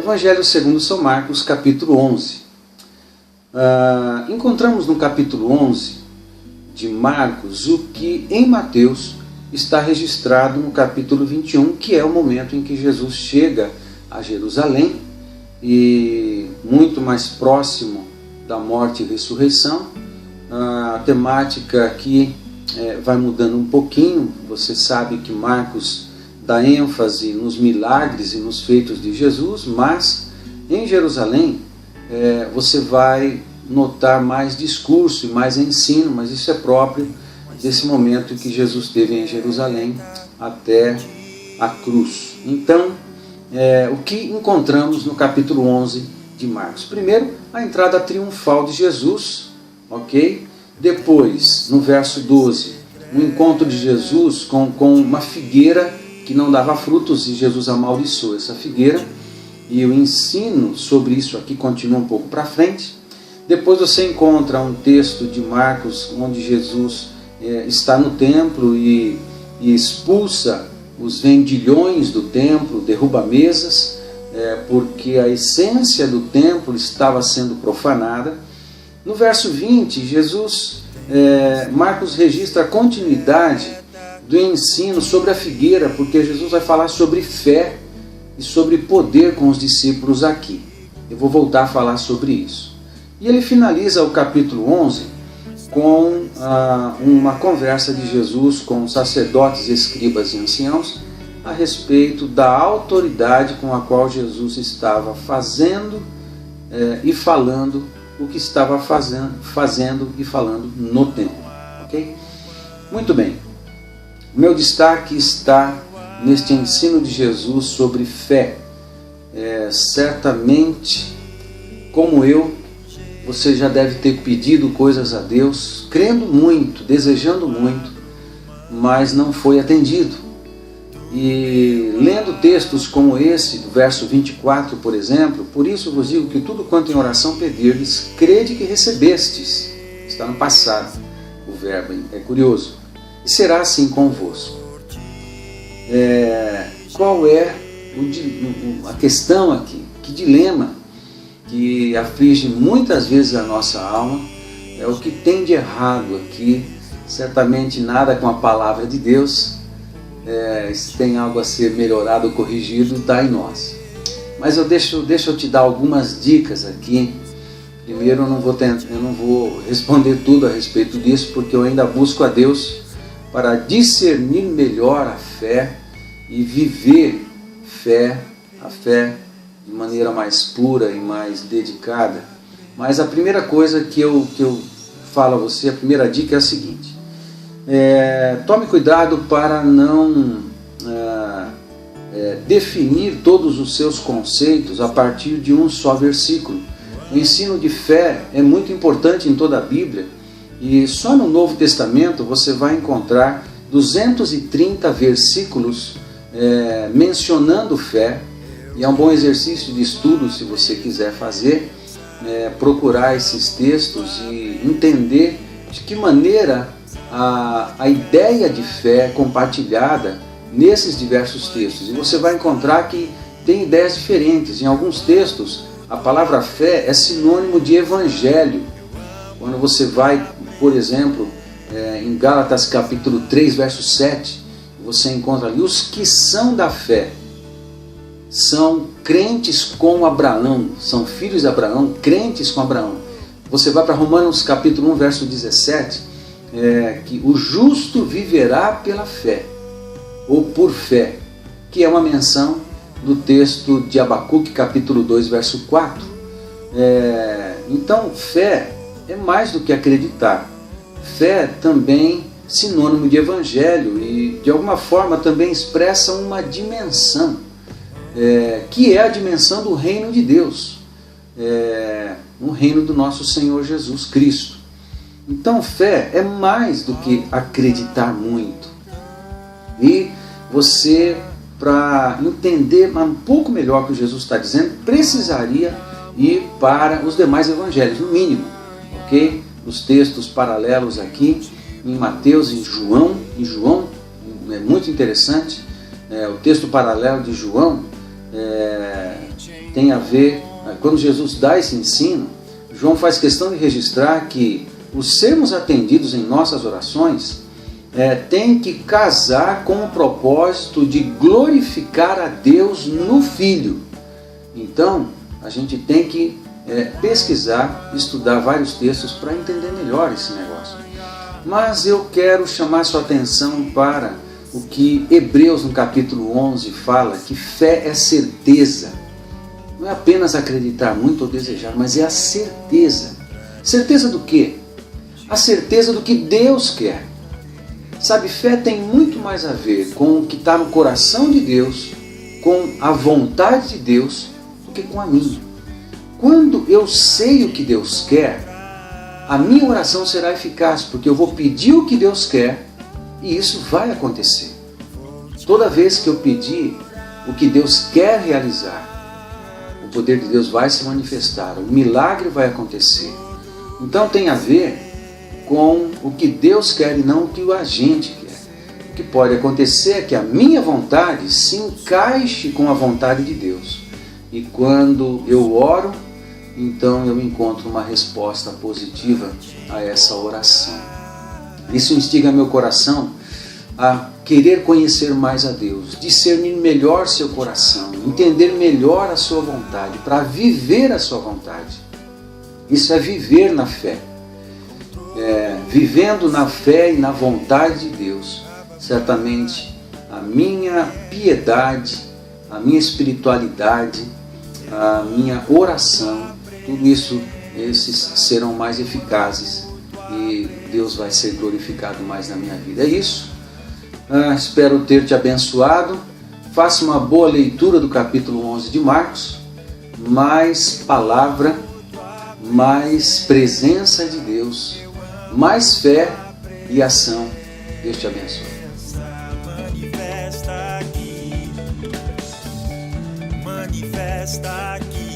Evangelho segundo São Marcos, capítulo 11. Encontramos no capítulo 11 de Marcos o que em Mateus está registrado no capítulo 21, que é o momento em que Jesus chega a Jerusalém e muito mais próximo da morte e ressurreição. A temática aqui vai mudando um pouquinho. Você sabe que Marcos dá ênfase nos milagres e nos feitos de Jesus, mas em Jerusalém você vai notar mais discurso e mais ensino, mas isso é próprio desse momento em que Jesus esteve em Jerusalém até a cruz. Então, o que encontramos no capítulo 11 de Marcos? Primeiro, a entrada triunfal de Jesus, ok? Depois, no verso 12, o encontro de Jesus com uma figueira que não dava frutos e Jesus amaldiçoou essa figueira, e o ensino sobre isso aqui continua um pouco para frente. Depois você encontra um texto de Marcos onde Jesus está no templo e expulsa os vendilhões do templo, derruba mesas, porque a essência do templo estava sendo profanada. No verso 20, Marcos registra a continuidade do ensino sobre a figueira, porque Jesus vai falar sobre fé e sobre poder com os discípulos aqui. Eu vou voltar a falar sobre isso. E ele finaliza o capítulo 11 com uma conversa de Jesus com sacerdotes, escribas e anciãos a respeito da autoridade com a qual Jesus estava fazendo e falando o que estava fazendo e falando no templo. Ok? Muito bem. O meu destaque está neste ensino de Jesus sobre fé. Certamente, como eu, você já deve ter pedido coisas a Deus, crendo muito, desejando muito, mas não foi atendido. E lendo textos como esse, do verso 24, por exemplo, por isso vos digo que tudo quanto em oração pedirdes, crede que recebestes. Está no passado o verbo, é curioso. E será assim convosco. Qual é a questão aqui? Que dilema que aflige muitas vezes a nossa alma, é o que tem de errado aqui. Certamente nada com a palavra de Deus. Se tem algo a ser melhorado ou corrigido, está em nós. Mas deixa eu te dar algumas dicas aqui. Primeiro, eu não vou responder tudo a respeito disso, porque eu ainda busco a Deus para discernir melhor a fé e viver a fé de maneira mais pura e mais dedicada. Mas a primeira coisa que eu falo a você, a primeira dica é a seguinte: tome cuidado para não definir todos os seus conceitos a partir de um só versículo. O ensino de fé é muito importante em toda a Bíblia, e só no Novo Testamento você vai encontrar 230 versículos mencionando fé. E é um bom exercício de estudo, se você quiser fazer, procurar esses textos e entender de que maneira a ideia de fé é compartilhada nesses diversos textos. E você vai encontrar que tem ideias diferentes. Em alguns textos, a palavra fé é sinônimo de evangelho. Quando você vai, por exemplo, em Gálatas capítulo 3, verso 7, você encontra ali: os que são da fé são crentes com Abraão, são filhos de Abraão, crentes com Abraão. Você vai para Romanos capítulo 1, verso 17, que o justo viverá pela fé, ou por fé, que é uma menção do texto de Abacuque capítulo 2, verso 4. Então, fé é mais do que acreditar. Fé também sinônimo de evangelho e de alguma forma também expressa uma dimensão, que é a dimensão do reino de Deus, o reino do nosso Senhor Jesus Cristo. Então fé é mais do que acreditar muito. E você, para entender um pouco melhor o que Jesus está dizendo, precisaria ir para os demais evangelhos, no mínimo, ok? Os textos paralelos aqui, em Mateus, em João, é muito interessante, o texto paralelo de João, tem a ver, quando Jesus dá esse ensino, João faz questão de registrar que os sermos atendidos em nossas orações tem que casar com o propósito de glorificar a Deus no Filho. Então, a gente tem que pesquisar, estudar vários textos para entender melhor esse negócio. Mas eu quero chamar sua atenção para o que Hebreus no capítulo 11 fala, que fé é certeza. Não é apenas acreditar muito ou desejar, mas é a certeza. Certeza do quê? A certeza do que Deus quer. Sabe, fé tem muito mais a ver com o que está no coração de Deus, com a vontade de Deus, do que com a minha. Quando eu sei o que Deus quer, a minha oração será eficaz, porque eu vou pedir o que Deus quer e isso vai acontecer. Toda vez que eu pedir o que Deus quer realizar, o poder de Deus vai se manifestar, o milagre vai acontecer. Então tem a ver com o que Deus quer e não o que a gente quer. O que pode acontecer é que a minha vontade se encaixe com a vontade de Deus. E quando eu oro, então eu encontro uma resposta positiva a essa oração. Isso instiga meu coração a querer conhecer mais a Deus, discernir melhor seu coração, entender melhor a sua vontade, para viver a sua vontade. Isso é viver na fé. Vivendo na fé e na vontade de Deus, certamente a minha piedade, a minha espiritualidade, a minha oração, tudo isso, esses serão mais eficazes e Deus vai ser glorificado mais na minha vida. É isso. Espero ter te abençoado. Faça uma boa leitura do capítulo 11 de Marcos. Mais palavra, mais presença de Deus, mais fé e ação. Deus te abençoe. Manifesta aqui.